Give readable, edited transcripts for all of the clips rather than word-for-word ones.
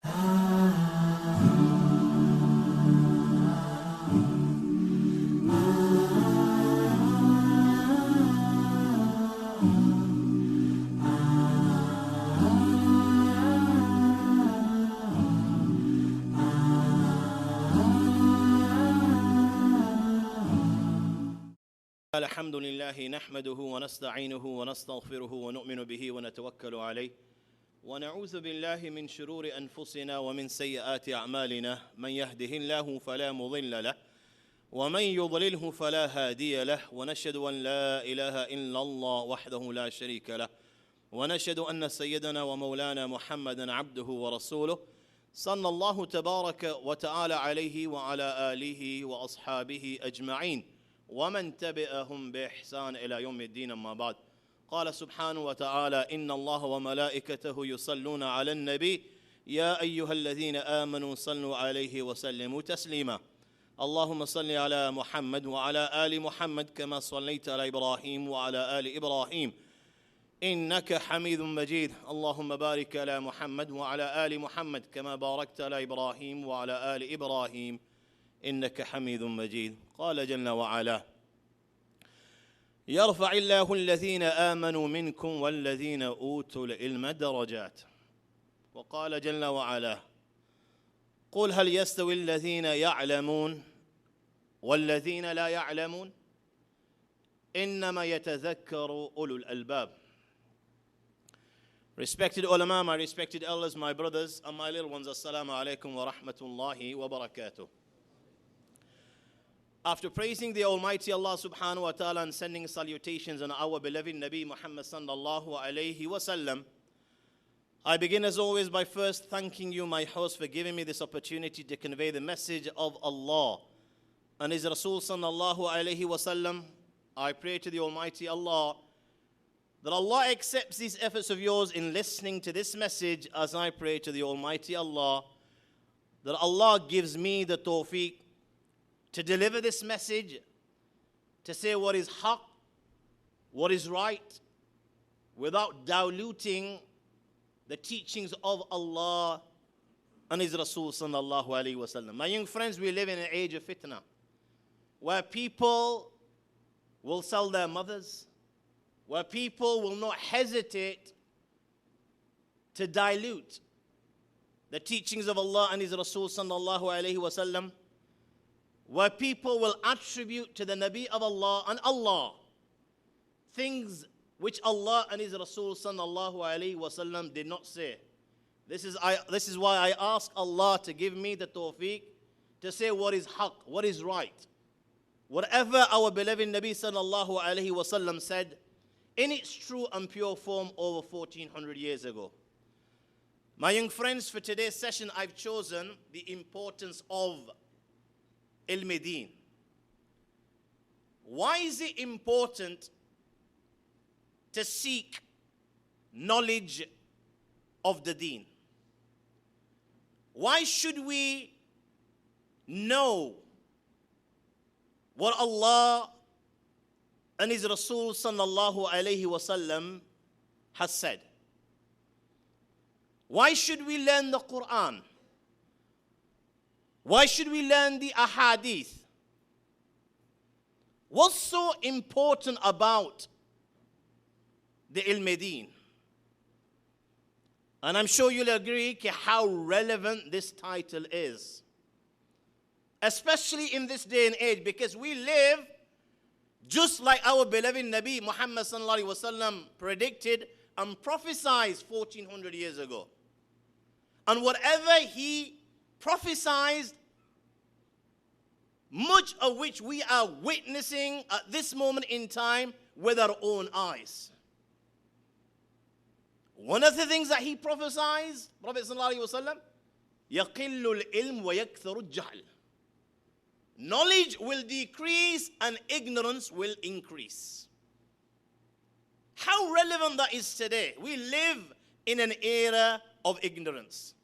الحمد لله نحمده ونستعينه ونستغفره ونؤمن به ونتوكل عليه ونعوذ بالله من شرور أنفسنا ومن سيئات أعمالنا من يهده الله فلا مضل له ومن يضلله فلا هادي له ونشهد أن لا إله إلا الله وحده لا شريك له ونشهد أن سيدنا ومولانا محمدا عبده ورسوله صلى الله تبارك وتعالى عليه وعلى آله وأصحابه أجمعين ومن تبعهم بإحسان إلى يوم الدين. أما بعد قال سبحانه وتعالى إن الله وملائكته يصلون على النبي يا أيها الذين آمنوا صلوا عليه وسلموا تسليما. اللهم صل على محمد وعلى آل محمد كما صليت على إبراهيم وعلى آل إبراهيم إنك حميد مجيد. اللهم بارك على محمد وعلى آل محمد كما باركت على إبراهيم وعلى آل إبراهيم إنك حميد مجيد. قال جل وعلا يرفع الله الذين آمنوا منكم والذين أوتوا العلم درجات. وقال جل وعلا قل هل يستوي الذين يعلمون والذين لا يعلمون إنما يتذكر أولو الألباب. Respected ulama, my respected elders, my brothers and my little ones, assalamu alaikum wa rahmatullahi wa barakatuh. After praising the Almighty Allah subhanahu wa ta'ala and sending salutations on our beloved Nabi Muhammad sallallahu alayhi wa sallam, I begin as always by first thanking you, my host, for giving me this opportunity to convey the message of Allah and His Rasul sallallahu alayhi wa sallam. I pray to the Almighty Allah that Allah accepts these efforts of yours in listening to this message, as I pray to the Almighty Allah that Allah gives me the tawfiq to deliver this message, to say what is haqq, what is right, without diluting the teachings of Allah and His Rasul sallallahu alayhi wa sallam. My young friends, we live in an age of fitna, where people will sell their mothers, where people will not hesitate to dilute the teachings of Allah and His Rasul sallallahu alayhi wa sallam, where people will attribute to the Nabi of Allah and Allah things which Allah and His Rasul sallallahu alayhi wa sallam did not say. This is why I ask Allah to give me the tawfiq to say what is haqq, what is right. Whatever our beloved Nabi sallallahu alayhi wa sallam said in its true and pure form over 1400 years ago. My young friends, for today's session I've chosen the importance of Deen. Why is it important to seek knowledge of the Deen? Why should we know what Allah and His Rasul sallallahu alayhi wa sallam has said? Why should we learn the Quran? Why should we learn the ahadith? What's so important about the Deen? And I'm sure you'll agree how relevant this title is, especially in this day and age, because we live just like our beloved Nabi Muhammad sallallahu alaihi wasallam predicted and prophesied 1400 years ago. And whatever he prophesied, much of which we are witnessing at this moment in time with our own eyes. One of the things that he prophesied, Prophet sallallahu alaihi wasallam, يَقِلُّ الْإِلْمُ وَيَكْثَرُ الجَّهْلِ. Knowledge will decrease and ignorance will increase. How relevant that is today. We live in an era of ignorance.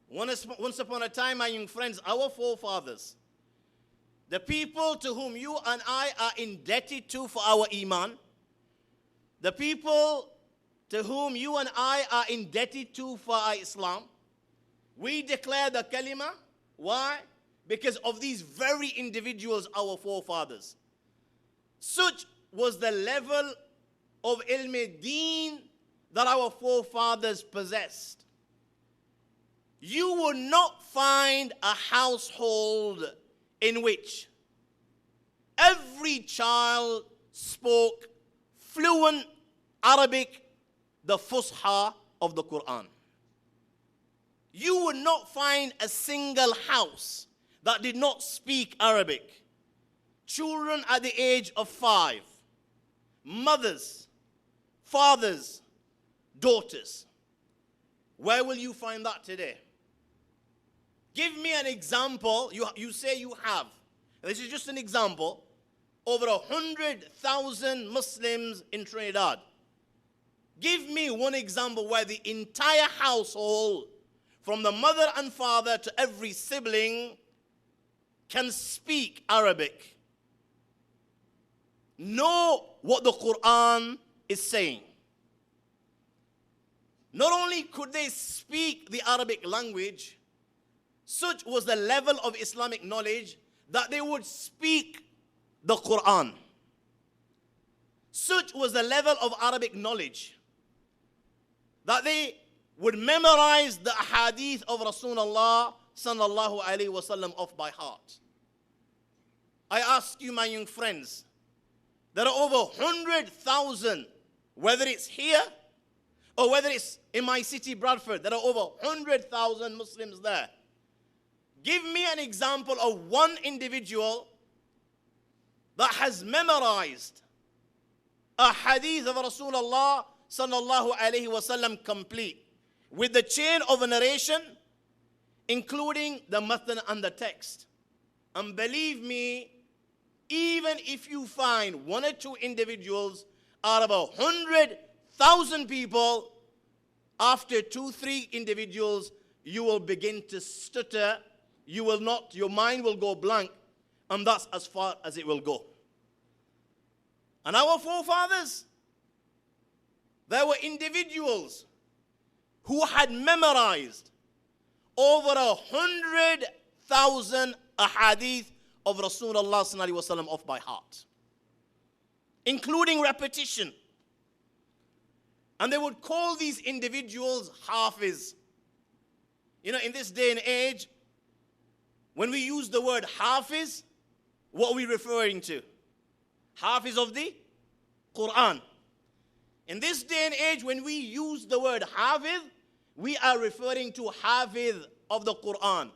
Once upon a time, my young friends, our forefathers, the people to whom you and I are indebted to for our iman, the people to whom you and I are indebted to for our Islam. We declare the kalima. Why? Because of these very individuals, our forefathers. Such was the level of Deen that our forefathers possessed. You will not find a household in which every child spoke fluent Arabic, the Fusha of the Quran. You would not find a single house that did not speak Arabic. Children at the age of 5, mothers, fathers, daughters. Where will you find that today? Give me an example. You say you have. This is just an example. Over 100,000 Muslims in Trinidad. Give me one example where the entire household, from the mother and father to every sibling, can speak Arabic. Know what the Quran is saying. Not only could they speak the Arabic language, such was the level of Islamic knowledge that they would speak the Quran. Such was the level of Arabic knowledge that they would memorize the hadith of Rasulullah sallallahu alaihi wasallam off by heart. I ask you, my young friends, there are over 100,000, whether it's here or whether it's in my city, Bradford, there are over 100,000 Muslims there. Give me an example of one individual that has memorized a hadith of Rasulullah sallallahu alaihi wasallam complete, with the chain of a narration, including the matan and the text. And believe me, even if you find one or two individuals out of 100,000 people, after 2-3 individuals, you will begin to stutter. You will not, your mind will go blank, and that's as far as it will go. And our forefathers, there were individuals who had memorized over 100,000 ahadith of Rasulullah sallallahu alaihi wasallam off by heart, including repetition. And they would call these individuals hafiz. You know, in this day and age, when we use the word hafiz, what are we referring to? Hafiz of the Quran. In this day and age, when we use the word hafiz, we are referring to hafiz of the Quran.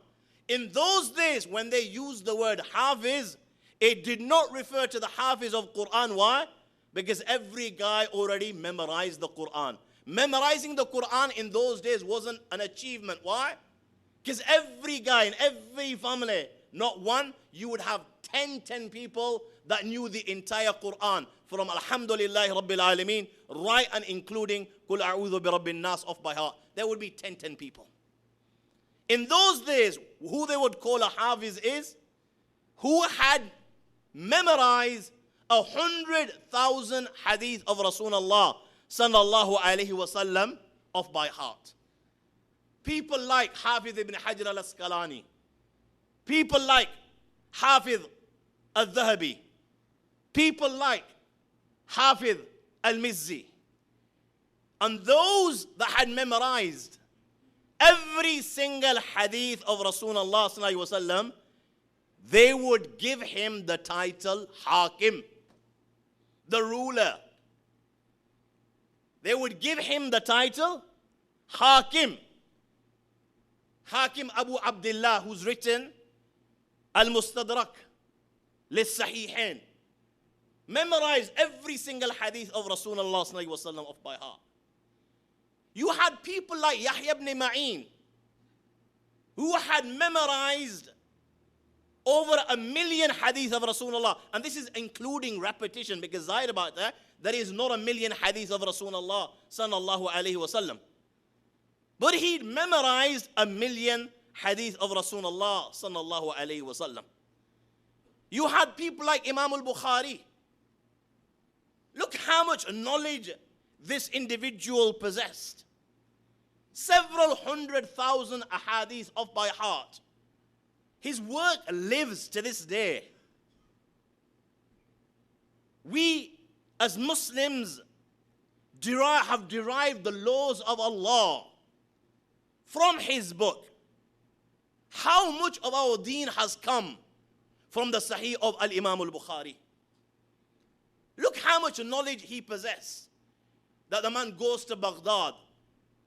In those days, when they used the word hafiz, it did not refer to the hafiz of Quran. Why? Because every guy already memorized the Quran. Memorizing the Quran in those days wasn't an achievement. Why? Because every guy in every family, not one, you would have 10 people that knew the entire Quran, from Alhamdulillah Rabbil Alameen, right and including Qul A'udhu bi Rabbin Nas off by heart. There would be 10 people. In those days, who they would call a hafiz is who had memorized 100,000 hadith of Rasulullah sallallahu alaihi wasallam off by heart. People like Hafiz ibn Hajar al-Asqalani. People like Hafiz al-Dhahabi. People like Hafiz al-Mizzi. And those that had memorized every single hadith of Rasulullah sallallahu alaihi wasallam, they would give him the title Hakim, the ruler. They would give him the title Hakim. Hakim Abu Abdullah, who's written Al-Mustadrak Lis-Sahihain, memorized every single hadith of Rasulullah sallallahu alaihi wasallam off by heart. You had people like Yahya ibn Ma'in, who had memorized over 1 million hadith of Rasulullah. And this is including repetition, because zahir about that, there is not 1 million hadith of Rasulullah sallallahu alaihi wasallam. But he'd memorized 1 million hadith of Rasulullah sallallahu alaihi wasallam. You had people like Imam al-Bukhari. Look how much knowledge this individual possessed. Several 100,000 ahadith off by heart. His work lives to this day. We as Muslims have derived the laws of Allah from his book. How much of our deen has come from the Sahih of Al-Imam al-Bukhari? Look how much knowledge he possessed. That the man goes to Baghdad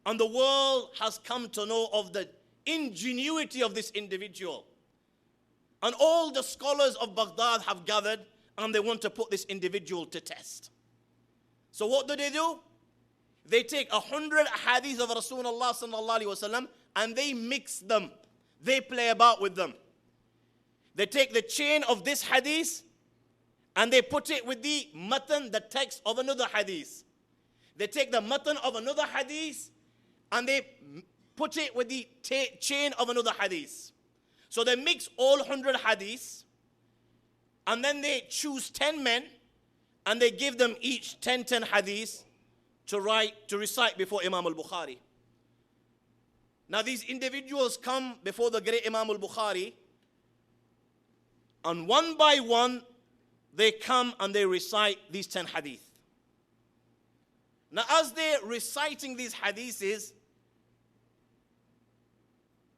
and the world has come to know of the ingenuity of this individual. And all the scholars of Baghdad have gathered and they want to put this individual to test. So what do? They take 100 hadiths of Rasulullah sallallahu alaihi wasallam and they mix them. They play about with them. They take the chain of this hadith and they put it with the matan, the text of another hadith. They take the matan of another hadith and they put it with the chain of another hadith. So they mix all 100 hadiths and then they choose 10 men and they give them each 10 hadiths to recite before Imam al-Bukhari. Now these individuals come before the great Imam al-Bukhari and one by one they come and they recite these 10 hadith. Now as they're reciting these hadiths,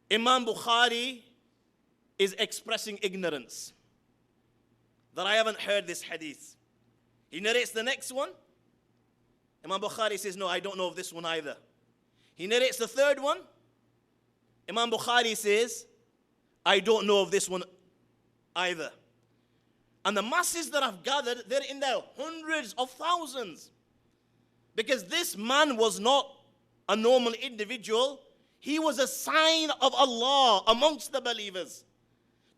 Imam Bukhari is expressing ignorance. That I haven't heard this hadith. He narrates the next one. Imam Bukhari says, no, I don't know of this one either. He narrates the third one. Imam Bukhari says, I don't know of this one either. And the masses that have gathered, they're in their hundreds of thousands. Because this man was not a normal individual. He was a sign of Allah amongst the believers.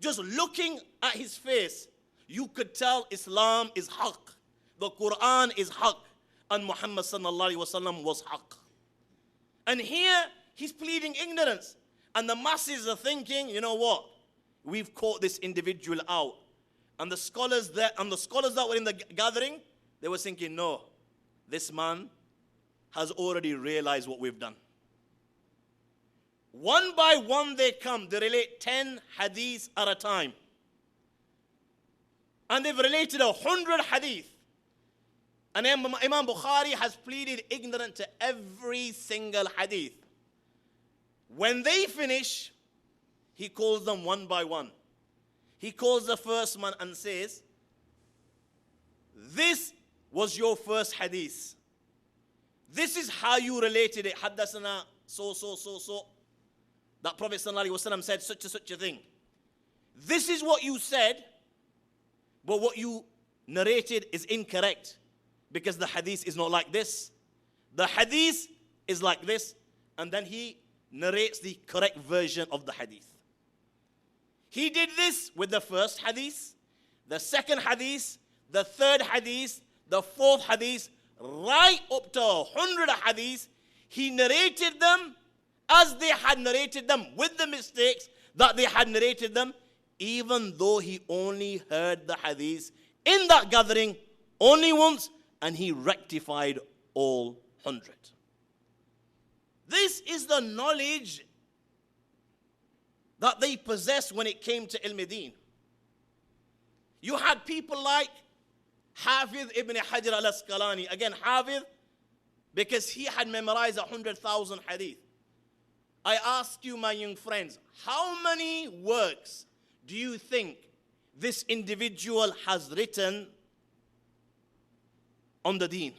Just looking at his face, you could tell Islam is haqq. The Quran is haqq. And Muhammad sallallahu alaihi wasallam was haqq. And here, he's pleading ignorance. And the masses are thinking, you know what? We've caught this individual out. And the scholars that were in the gathering, they were thinking, no, this man has already realized what we've done. One by one they come, they relate 10 hadiths at a time. And they've related 100 hadith. And Imam Bukhari has pleaded ignorant to every single hadith. When they finish, he calls them one by one. He calls the first man and says, this was your first hadith. This is how you related it. Haddasana, so. That Prophet ﷺ said such a thing. This is what you said, but what you narrated is incorrect. Because the hadith is not like this. The hadith is like this. And then he narrates the correct version of the hadith. He did this with the first hadith, the second hadith, the third hadith, the fourth hadith, right up to 100 hadiths. He narrated them as they had narrated them, with the mistakes that they had narrated them, even though he only heard the hadith in that gathering only once, and he rectified all 100. This is the knowledge that they possessed when it came to Ilm Deen. You had people like Hafiz ibn Hajar al-Asqalani. Again, Hafiz, because he had memorized 100,000 hadith. I ask you, my young friends, how many works do you think this individual has written on the Deen?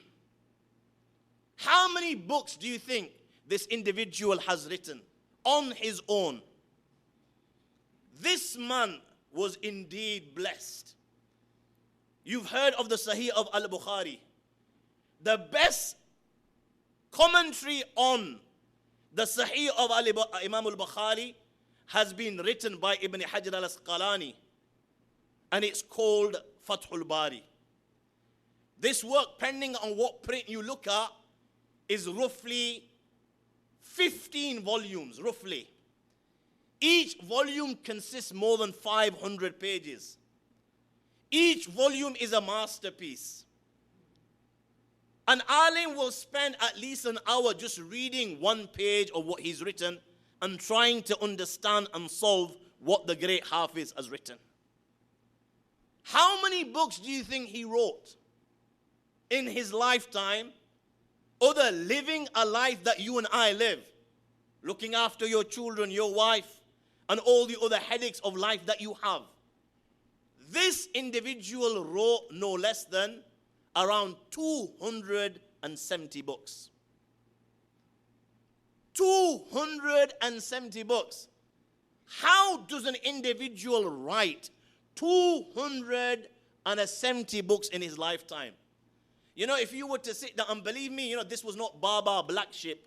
How many books do you think this individual has written on his own? This man was indeed blessed. You've heard of the Sahih of Al-Bukhari. The best commentary on the Sahih of Imam al-Bukhari has been written by Ibn Hajar al-Asqalani, and it's called Fathul Bari. This work, depending on what print you look at, is roughly 15 volumes, roughly. Each volume consists more than 500 pages. Each volume is a masterpiece. An alim will spend at least an hour just reading one page of what he's written and trying to understand and solve what the great Hafiz has written. How many books do you think he wrote in his lifetime, other living a life that you and I live, looking after your children, your wife, and all the other headaches of life that you have? This individual wrote no less than around 270 books. 270 books. How does an individual write 270 books in his lifetime? You know, if you were to sit down, and believe me, you know, this was not Baba Black Ship.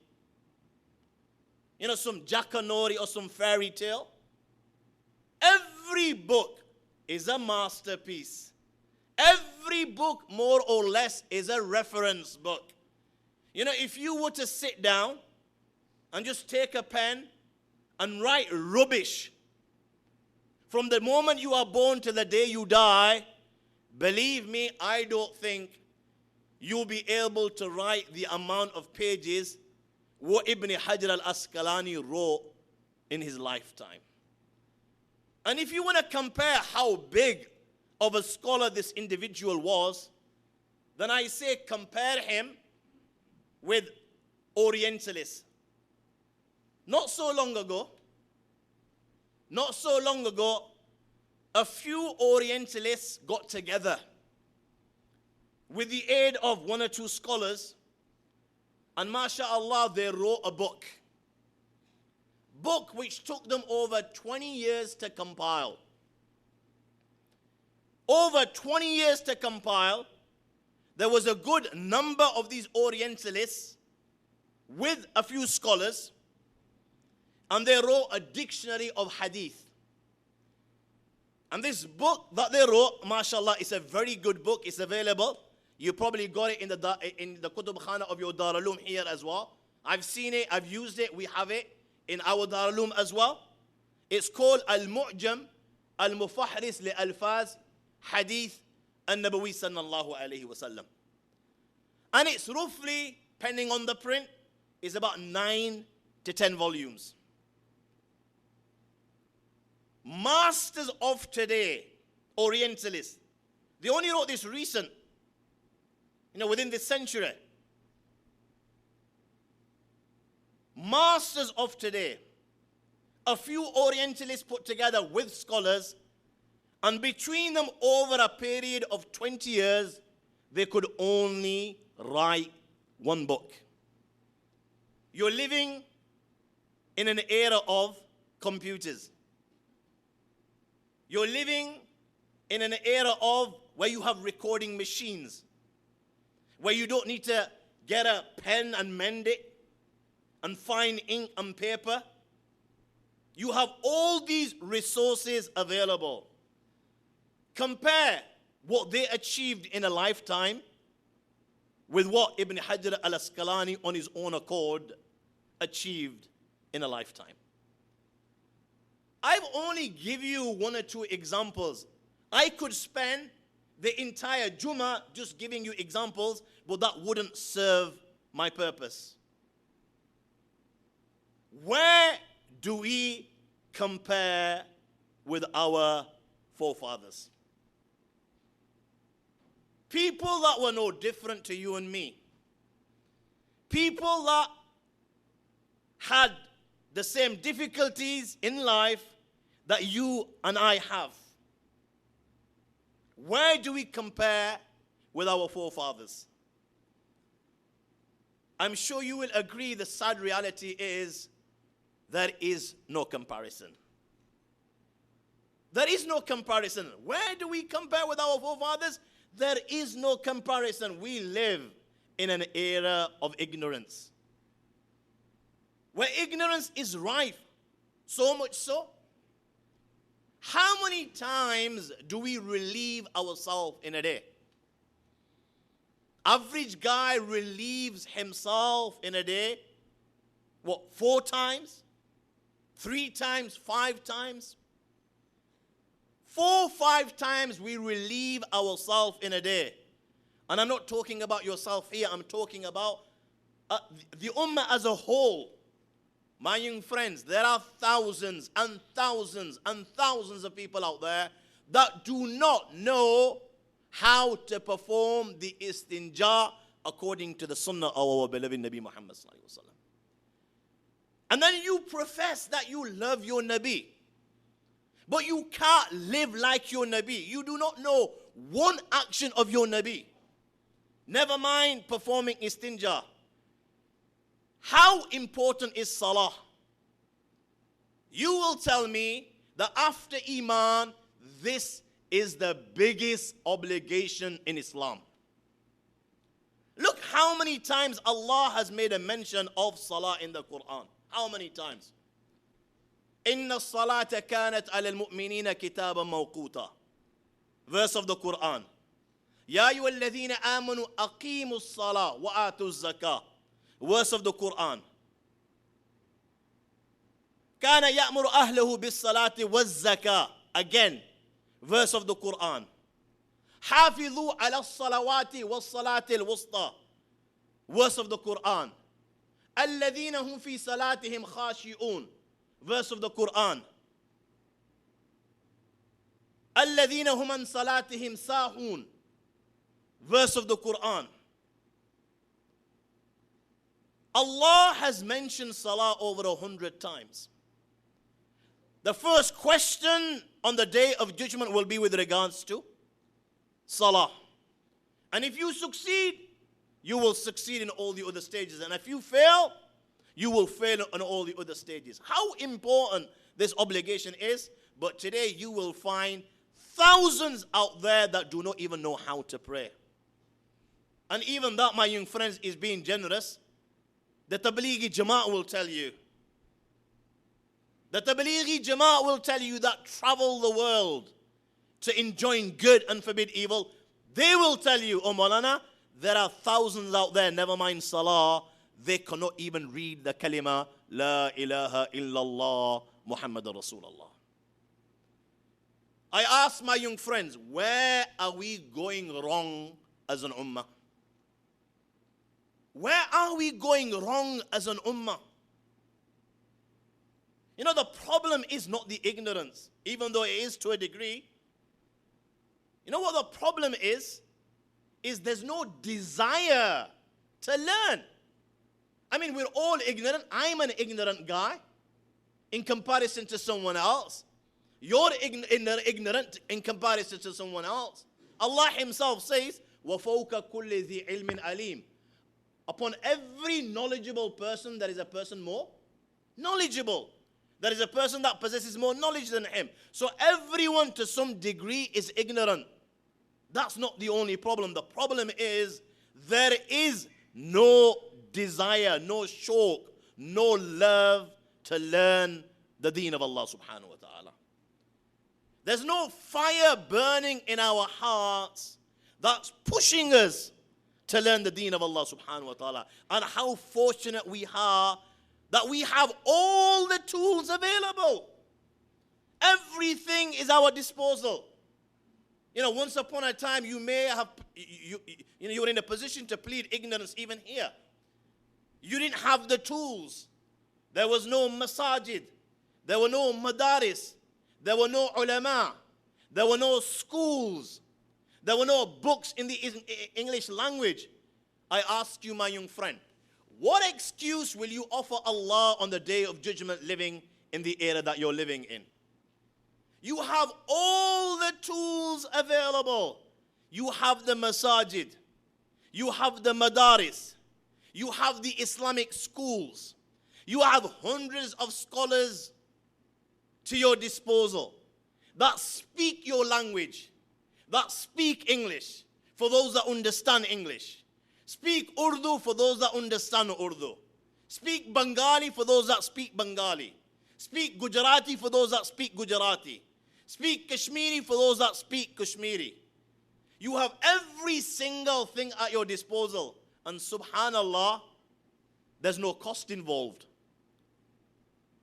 You know, some Jackanory or some fairy tale. Every book is a masterpiece. Every book, more or less, is a reference book. You know, if you were to sit down and just take a pen and write rubbish from the moment you are born to the day you die, believe me, I don't think you'll be able to write the amount of pages what Ibn Hajar al-Asqalani wrote in his lifetime. And if you want to compare how big of a scholar this individual was, then I say compare him with Orientalists. Not so long ago, a few Orientalists got together with the aid of one or two scholars, and mashallah, they wrote a book which took them over 20 years to compile. Over 20 years to compile. There was a good number of these Orientalists with a few scholars, and they wrote a dictionary of hadith. And this book that they wrote, mashallah, is a very good book. It's available. You probably got it in the Kutub Khana of your Darul here as well. I've seen it, I've used it, we have it in our Darul as well. It's called Al-Mu'jam Al-Mufahris Li-Alfaz Hadith An-Nabawi Sallallahu Alaihi Wasallam. And it's roughly, depending on the print, is about 9 to 10 volumes. Masters of today, Orientalists, they only wrote this recent, within this century. Masters of today, a few Orientalists put together with scholars, and between them over a period of 20 years, they could only write one book. You're living in an era of computers. You're living in an era of where you have recording machines, where you don't need to get a pen and mend it and find ink and paper. You have all these resources available. Compare what they achieved in a lifetime with what Ibn Hajar al-Asqalani on his own accord achieved in a lifetime. I've only given you one or two examples. I could spend the entire Jummah just giving you examples, but that wouldn't serve my purpose. Where do we compare with our forefathers? People that were no different to you and me. People that had the same difficulties in life that you and I have. Where do we compare with our forefathers? I'm sure you will agree the sad reality is there is no comparison. There is no comparison. Where do we compare with our forefathers? There is no comparison. We live in an era of ignorance, where ignorance is rife, so much so. How many times do we relieve ourselves in a day? Average guy relieves himself in a day, 4 times? 3 times? 5 times? 4 or 5 times we relieve ourselves in a day. And I'm not talking about yourself here. I'm talking about the ummah as a whole. My young friends, there are thousands and thousands and thousands of people out there that do not know how to perform the istinja according to the sunnah of our beloved Nabi Muhammad sallallahu alaihi wasallam. And then you profess that you love your Nabi, but you can't live like your Nabi. You do not know one action of your Nabi. Never mind performing istinja. How important is salah? You will tell me that after Iman, this is the biggest obligation in Islam. Look how many times Allah has made a mention of salah in the Quran. How many times? Inna salata kanat ala al-mu'minina kitaban mawquta. Verse of the Quran. Ya ayyuhalladhina amanu aqimus salah wa atuz zakah. Verse of the Quran. Kana ya'muru ahlahu bis salati waz zakah. Again, verse of the Quran. Hafidhu ala salawati was salati al-wusta. Verse of the Quran. Alladhina hum fi salatihim khashi'un. Verse of the Quran. Alladhina hum an salatihim sahun. Verse of the Quran. Allah has mentioned salah over 100 times. The first question on the day of judgment will be with regards to salah. And if you succeed, you will succeed in all the other stages. And if you fail, you will fail on all the other stages. How important this obligation is, but today you will find thousands out there that do not even know how to pray. And even that, my young friends, is being generous. The Tablighi Jama'at will tell you. The Tablighi Jama'at will tell you that travel the world to enjoin good and forbid evil. They will tell you, oh Maulana, there are thousands out there, never mind salah, they cannot even read the kalima, La ilaha illallah Muhammadur Rasulullah. I ask my young friends, where are we going wrong as an ummah? Where are we going wrong as an ummah? You know, the problem is not the ignorance, even though it is to a degree. You know what the problem is? Is there's no desire to learn. I mean, we're all ignorant. I'm an ignorant guy in comparison to someone else. You're ignorant in comparison to someone else. Allah Himself says, وَفَوْكَ كُلِّ ذِي عِلْمٍ عَلِيمٍ. Upon every knowledgeable person, there is a person more knowledgeable. There is a person that possesses more knowledge than him. So everyone to some degree is ignorant. That's not the only problem. The problem is there is no desire, no shauq, no love to learn the deen of Allah subhanahu wa ta'ala. There's no fire burning in our hearts that's pushing us to learn the deen of Allah subhanahu wa ta'ala. And how fortunate we are that we have all the tools available. Everything is our disposal. You know, once upon a time, you may have, you were in a position to plead ignorance even here. You didn't have the tools. There was no masajid. There were no madaris. There were no ulama. There were no schools. There were no books in the English language. I ask you, my young friend, what excuse will you offer Allah on the day of judgment living in the era that you're living in? You have all the tools available. You have the masajid. You have the madaris. You have the Islamic schools. You have hundreds of scholars to your disposal that speak your language, that speak English for those that understand English. Speak Urdu for those that understand Urdu. Speak Bengali for those that speak Bengali. Speak Gujarati for those that speak Gujarati. Speak Kashmiri for those that speak Kashmiri. You have every single thing at your disposal. And subhanallah, there's no cost involved.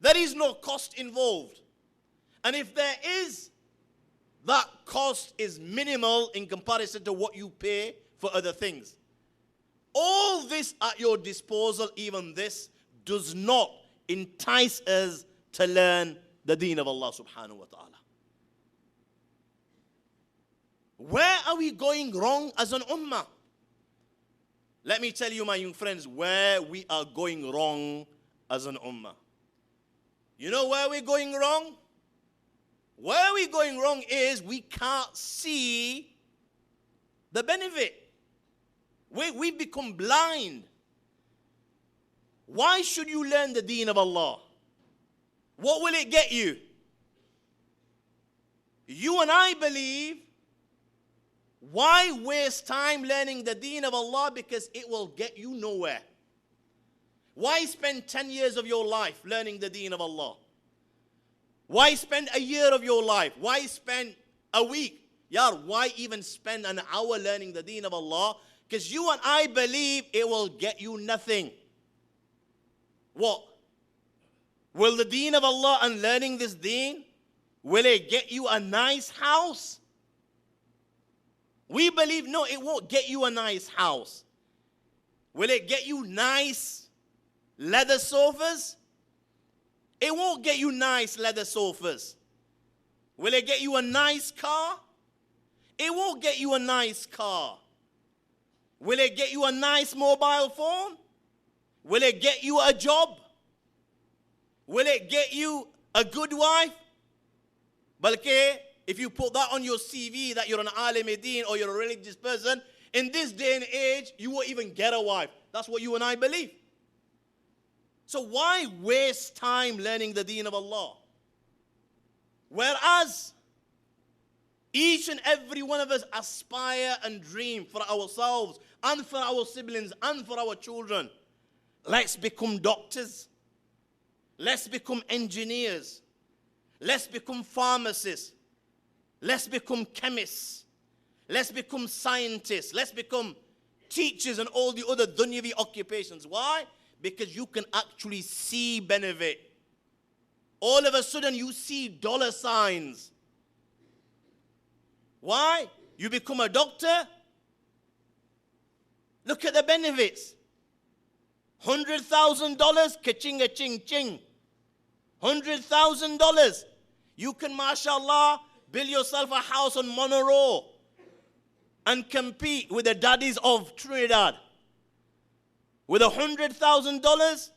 There is no cost involved. And if there is, that cost is minimal in comparison to what you pay for other things. All this at your disposal, even this, does not entice us to learn the deen of Allah subhanahu wa ta'ala. Where are we going wrong as an ummah? Let me tell you, my young friends, where we are going wrong as an ummah. You know where we're going wrong? Where we're going wrong is we can't see the benefit. We've become blind. Why should you learn the deen of Allah? What will it get you? You and I believe, why waste time learning the deen of Allah? Because it will get you nowhere. Why spend 10 years of your life learning the deen of Allah? Why spend a year of your life? Why spend a week? Why even spend an hour learning the deen of Allah? Because you and I believe it will get you nothing. What? Will the deen of Allah and learning this deen, will it get you a nice house? We believe, no, it won't get you a nice house. Will it get you nice leather sofas? It won't get you nice leather sofas. Will it get you a nice car? It won't get you a nice car. Will it get you a nice mobile phone? Will it get you a job? Will it get you a good wife? Balke, if you put that on your CV that you're an alim deen or you're a religious person, in this day and age, you won't even get a wife. That's what you and I believe. So why waste time learning the deen of Allah? Whereas each and every one of us aspire and dream for ourselves and for our siblings and for our children. Let's become doctors. Let's become engineers. Let's become pharmacists. Let's become chemists. Let's become scientists. Let's become teachers and all the other dunyavi occupations. Why? Because you can actually see benefit. All of a sudden you see dollar signs. Why? You become a doctor. Look at the benefits. $100,000, ka-ching, ching, ching. $100,000. You can, mashallah, build yourself a house on Munroe and compete with the daddies of Trinidad. With $100,000,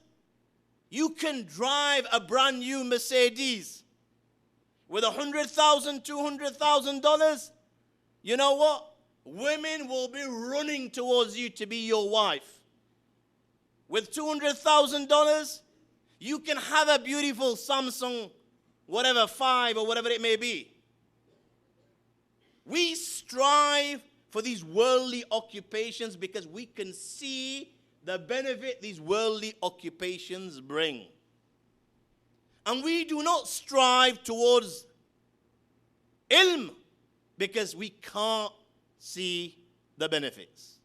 you can drive a brand new Mercedes. With $100,000, $200,000, you know what? Women will be running towards you to be your wife. With $200,000, you can have a beautiful Samsung, whatever, 5 or whatever it may be. We strive for these worldly occupations because we can see the benefit these worldly occupations bring. And we do not strive towards ilm because we can't see the benefits.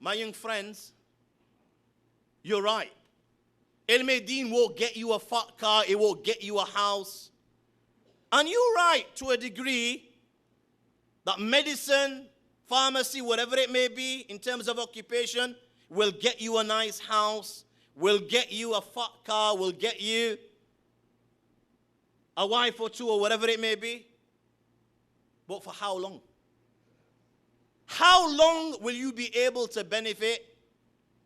My young friends, you're right. Ilm-e-Deen won't get you a fat car, it won't get you a house. And you're right to a degree that medicine, pharmacy, whatever it may be, in terms of occupation, will get you a nice house, will get you a fat car, will get you a wife or two or whatever it may be. But for how long? How long will you be able to benefit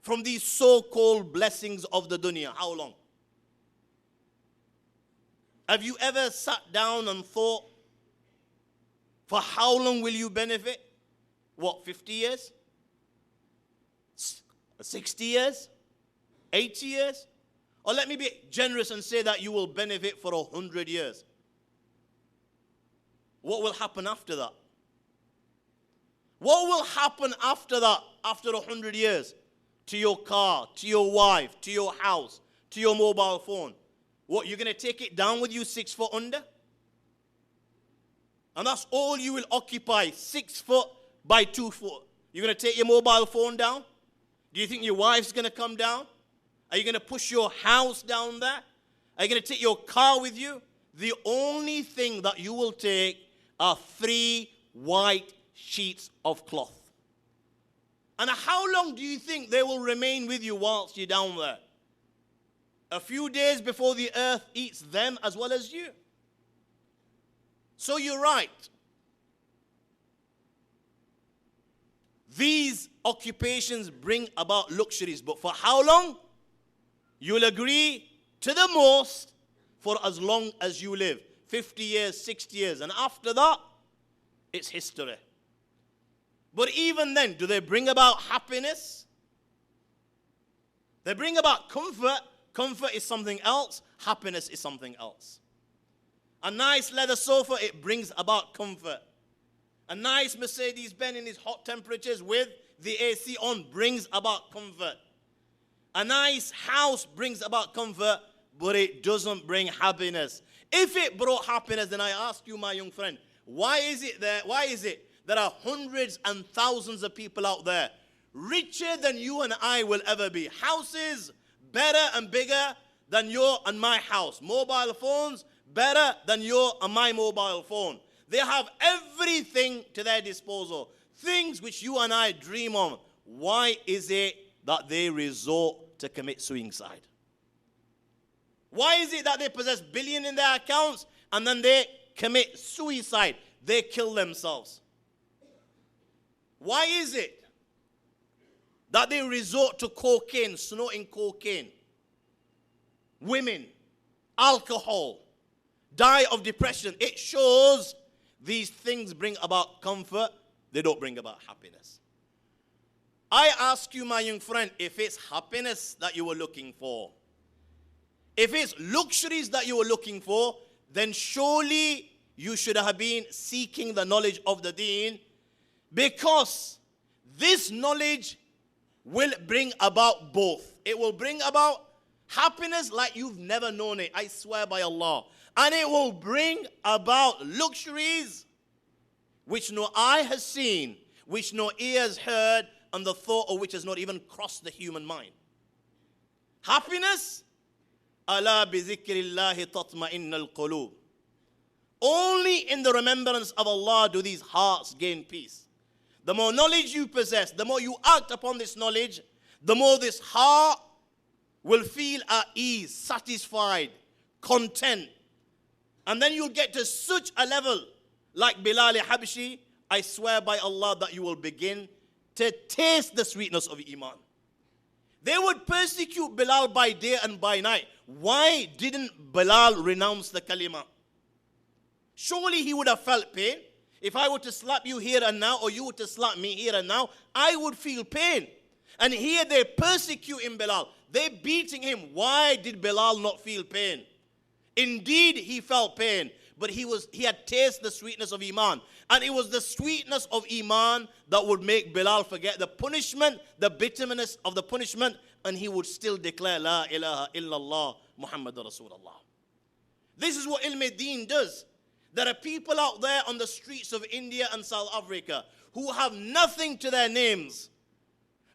from these so-called blessings of the dunya? How long? Have you ever sat down and thought, for how long will you benefit? What, 50 years? 60 years? 80 years? Or let me be generous and say that you will benefit for 100 years. What will happen after that? What will happen after that, after 100 years? To your car, to your wife, to your house, to your mobile phone. What, you're going to take it down with you 6 foot under? And that's all you will occupy, 6 foot by 2 foot. You're going to take your mobile phone down? Do you think your wife's going to come down? Are you going to push your house down there? Are you going to take your car with you? The only thing that you will take are 3 white sheets of cloth. And how long do you think they will remain with you whilst you're down there? A few days before the earth eats them as well as you. So you're right. These occupations bring about luxuries, but for how long? You'll agree to the most for as long as you live. 50 years, 60 years, and after that, it's history. But even then, do they bring about happiness? They bring about comfort. Comfort is something else. Happiness is something else. A nice leather sofa, it brings about comfort. A nice Mercedes-Benz in these hot temperatures with the AC on brings about comfort. A nice house brings about comfort, but it doesn't bring happiness. If it brought happiness, then I ask you, my young friend, why is it there are hundreds and thousands of people out there richer than you and I will ever be? Houses better and bigger than your and my house. Mobile phones better than your and my mobile phone. They have everything to their disposal. Things which you and I dream of. Why is it that they resort to commit suicide? Why is it that they possess billions in their accounts and then they commit suicide? They kill themselves. Why is it that they resort to cocaine, snorting cocaine? Women, alcohol, die of depression. It shows these things bring about comfort. They don't bring about happiness. I ask you, my young friend, if it's happiness that you were looking for, if it's luxuries that you were looking for, then surely you should have been seeking the knowledge of the Deen, because this knowledge will bring about both. It will bring about happiness like you've never known it, I swear by Allah. And it will bring about luxuries which no eye has seen, which no ear has heard, and the thought of which has not even crossed the human mind. Happiness, ala bi zikrillahi tatma'innal qulub. Only in the remembrance of Allah do these hearts gain peace. The more knowledge you possess, the more you act upon this knowledge, the more this heart will feel at ease, satisfied, content. And then you'll get to such a level like Bilal Habshi, I swear by Allah that you will begin to taste the sweetness of Iman. They would persecute Bilal by day and by night. Why didn't Bilal renounce the kalima? Surely he would have felt pain. If I were to slap you here and now, or you were to slap me here and now, I would feel pain. And here they're persecuting Bilal. They're beating him. Why did Bilal not feel pain? Indeed, he felt pain, but he had tasted the sweetness of Iman. And it was the sweetness of Iman that would make Bilal forget the punishment, the bitterness of the punishment, and he would still declare, La ilaha illallah, Muhammadur Rasulullah. This is what Deen does. There are people out there on the streets of India and South Africa who have nothing to their names.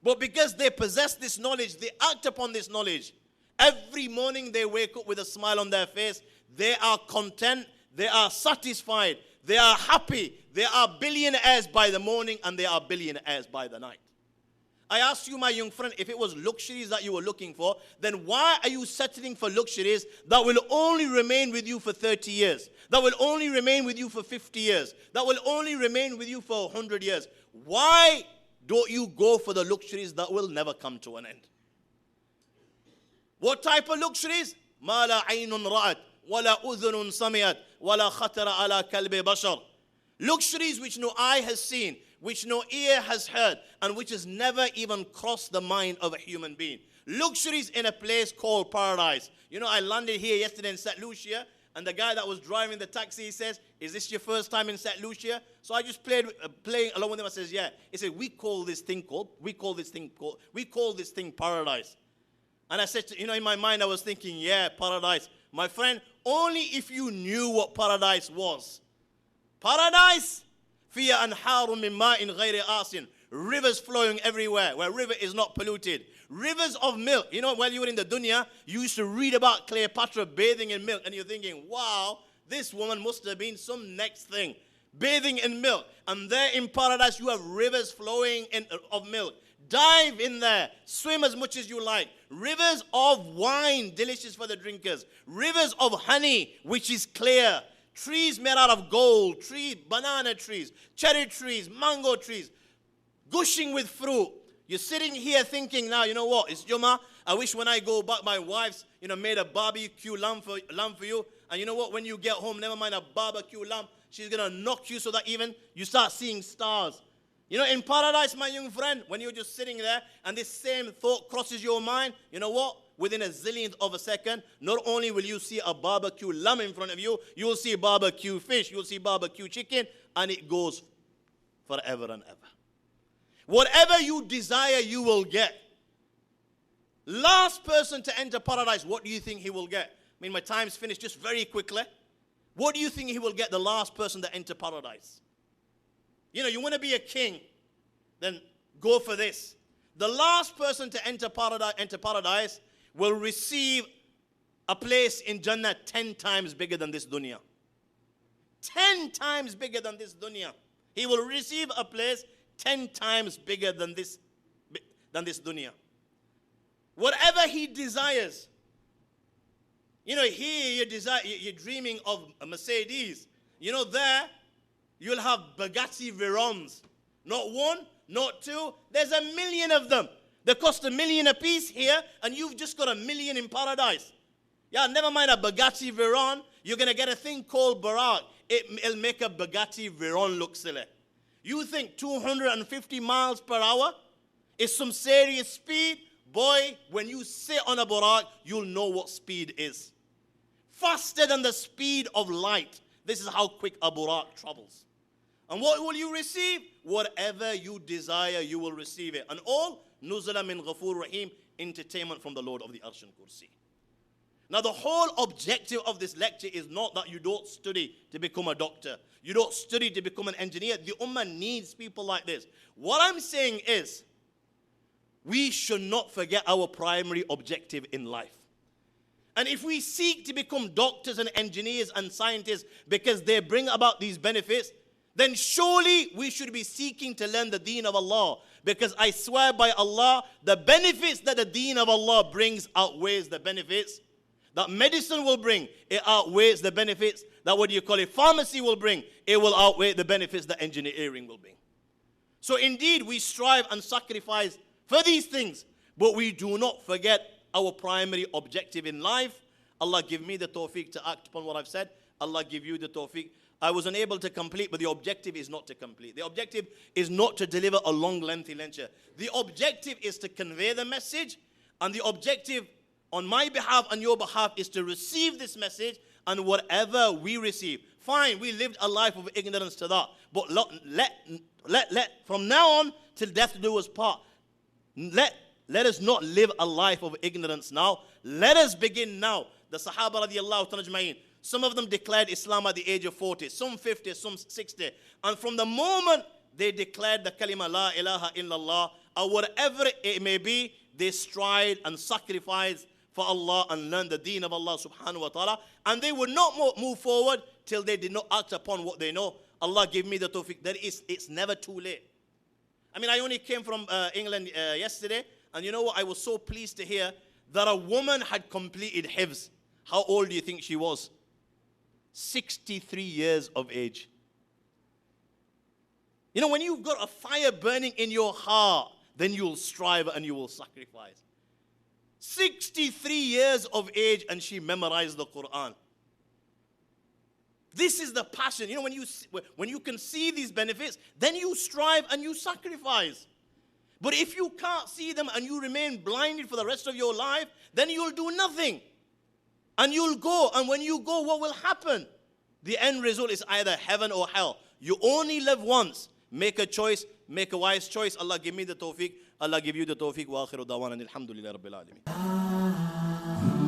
But because they possess this knowledge, they act upon this knowledge. Every morning they wake up with a smile on their face. They are content. They are satisfied. They are happy. They are billionaires by the morning and they are billionaires by the night. I ask you, my young friend, if it was luxuries that you were looking for, then why are you settling for luxuries that will only remain with you for 30 years? That will only remain with you for 50 years? That will only remain with you for 100 years? Why don't you go for the luxuries that will never come to an end? What type of luxuries? ما لا عين رأت ولا أذن سمعت ولا خطر على قلب بشر. Luxuries which no eye has seen, which no ear has heard, and which has never even crossed the mind of a human being. Luxuries in a place called paradise. You know, I landed here yesterday in St. Lucia, and the guy that was driving the taxi, he says, is this your first time in St. Lucia? So I just playing along with him. I says, yeah. He said, we call this thing paradise. And I said, in my mind, I was thinking, yeah, paradise. My friend, only if you knew what paradise was. Paradise, fiya anharu min ma'in ghayri asin. Rivers flowing everywhere, where river is not polluted. Rivers of milk. You know, while you were in the dunya, you used to read about Cleopatra bathing in milk, and you're thinking, wow, this woman must have been some next thing. bathing in milk. And there in paradise, you have rivers flowing of milk. Dive in there. Swim as much as you like. Rivers of wine, delicious for the drinkers. Rivers of honey, which is clear. Trees made out of gold. Trees, banana trees, cherry trees, mango trees, gushing with fruit. You're sitting here thinking now, you know what? It's Jummah. I wish when I go back, my wife's, made a barbecue lamb for you. And you know what? When you get home, never mind a barbecue lamb, she's going to knock you so that even you start seeing stars. In paradise, my young friend, when you're just sitting there and this same thought crosses your mind, you know what? Within a zillionth of a second, not only will you see a barbecue lamb in front of you, you will see barbecue fish, you'll see barbecue chicken, and it goes forever and ever. Whatever you desire, you will get. Last person to enter paradise, what do you think he will get? My time's finished, just very quickly. What do you think he will get, the last person to enter paradise? You want to be a king, then go for this. The last person to enter paradise will receive a place in Jannah 10 times bigger than this dunya. 10 times bigger than this dunya. He will receive a place 10 times bigger than this dunya. Whatever he desires. Here you're dreaming of a Mercedes. There you'll have Bugatti Veyrons. Not one, not two. There's 1 million of them. They cost $1 million a piece here, and you've just got 1 million in paradise. Yeah, never mind a Bugatti Veyron. You're going to get a thing called Barak. It'll make a Bugatti Veyron look silly. You think 250 miles per hour is some serious speed? Boy, when you sit on a Barak, you'll know what speed is. Faster than the speed of light. This is how quick a Barak travels. And what will you receive? Whatever you desire, you will receive it. And all, nuzula min Ghafur Rahim, entertainment from the Lord of the Arsh and Kursi. Now the whole objective of this lecture is not that you don't study to become a doctor. You don't study to become an engineer. The Ummah needs people like this. What I'm saying is, we should not forget our primary objective in life. And if we seek to become doctors and engineers and scientists because they bring about these benefits, then surely we should be seeking to learn the Deen of Allah. Because I swear by Allah, the benefits that the Deen of Allah brings outweighs the benefits that medicine will bring. It outweighs the benefits that pharmacy will bring. It will outweigh the benefits that engineering will bring. So indeed, we strive and sacrifice for these things, but we do not forget our primary objective in life. Allah give me the tawfiq to act upon what I've said. Allah give you the tawfiq. I was unable to complete, but the objective is not to complete. The objective is not to deliver a long, lengthy lecture. The objective is to convey the message, and the objective on my behalf and your behalf is to receive this message, and whatever we receive. Fine, we lived a life of ignorance to that, but let from now on till death do us part. Let us not live a life of ignorance now. Let us begin now. The Sahaba radiallahu ta'ala ajma'in, some of them declared Islam at the age of 40, some 50, some 60. And from the moment they declared the kalima la ilaha illallah, or whatever it may be, they strive and sacrifice for Allah and learn the deen of Allah subhanahu wa ta'ala. And they would not move forward till they did not act upon what they know. Allah give me the tawfiq. It's never too late. I only came from England yesterday, and you know what? I was so pleased to hear that a woman had completed hifz. How old do you think she was? 63 years of age. When you've got a fire burning in your heart, then you'll strive and you will sacrifice. 63 years of age, and she memorized the Quran. This is the passion. When you can see these benefits, then you strive and you sacrifice. But if you can't see them and you remain blinded for the rest of your life, then you'll do nothing. And you'll go. And when you go, what will happen? The end result is either heaven or hell. You only live once. Make a choice. Make a wise choice. Allah give me the tawfiq. Allah give you the tawfiq. Wa akhiru dawana alhamdulillahi rabbil alameen.